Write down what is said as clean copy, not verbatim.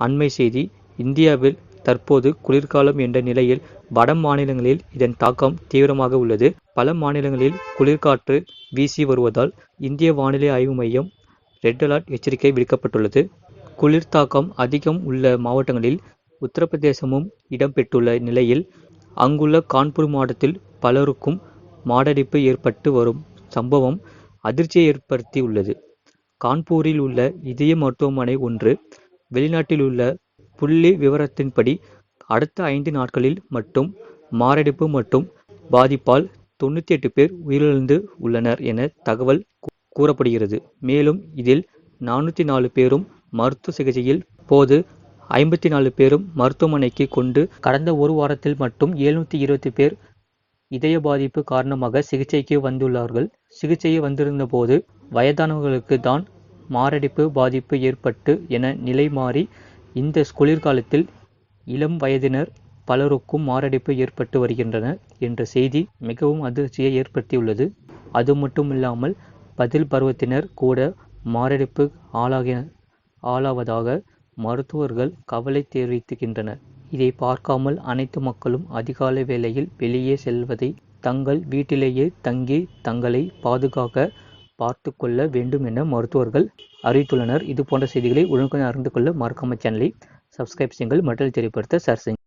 அண்மை செய்தி இந்தியாவில் தற்போது குளிர்காலம் என்ற நிலையில் வட மாநிலங்களில் இதன் தாக்கம் தீவிரமாக உள்ளது. பல மாநிலங்களில் குளிர்காற்று வீசி வருவதால் இந்திய வானிலை ஆய்வு மையம் ரெட் அலர்ட் எச்சரிக்கை விடுக்கப்பட்டுள்ளது. குளிர் தாக்கம் அதிகம் உள்ள மாவட்டங்களில் உத்தரப்பிரதேசமும் இடம்பெற்றுள்ள நிலையில் அங்குள்ள கான்பூர் மாவட்டத்தில் பலருக்கும் மாரடைப்பு ஏற்பட்டு வரும் சம்பவம் அதிர்ச்சியை ஏற்படுத்தி உள்ளது. கான்பூரில் உள்ள இதய மருத்துவமனை ஒன்று வெளிநாட்டில் உள்ள புள்ளி விவரத்தின்படி அடுத்த 5 நாட்களில் மட்டும் மாரடைப்பு மற்றும் பாதிப்பால் 98 பேர் உயிரிழந்து உள்ளனர் என தகவல் கூறப்படுகிறது. மேலும் இதில் 404 பேரும் மருத்துவ சிகிச்சையில் போது 54 பேரும் மருத்துவமனைக்கு கொண்டு கடந்த ஒரு வாரத்தில் மட்டும் 720 பேர் இதய பாதிப்பு காரணமாக சிகிச்சைக்கு வந்துள்ளார்கள். சிகிச்சையை வந்திருந்த போது வயதானவர்களுக்கு தான் மாரடைப்பு பாதிப்பு ஏற்பட்டு என நிலை மாறி இந்த குளிர்காலத்தில் இளம் வயதினர் பலருக்கும் மாரடைப்பு ஏற்பட்டு வருகின்றன என்ற செய்தி மிகவும் அதிர்ச்சியை ஏற்படுத்தியுள்ளது. அது மட்டுமில்லாமல் பதில் பருவத்தினர் கூட மாரடைப்பு ஆளாவதாக மருத்துவர்கள் கவலை தெரிவிக்கின்றனர். இதை பார்க்காமல் அனைத்து மக்களும் அதிகாலை வேளையில் வெளியே செல்வதை தங்கள் வீட்டிலேயே தங்கி தங்களை பாதுகாக்க பார்த்து கொள்ள வேண்டும் என மருத்துவர்கள் அறிவித்துள்ளனர். இது போன்ற செய்திகளை உடனுக்குடன் அறிந்து கொள்ள மறக்காம சேனலை சப்ஸ்கிரைப் செய்யுங்கள். மற்றும் தெரியப்படுத்த ஷேர் செய்யுங்கள்.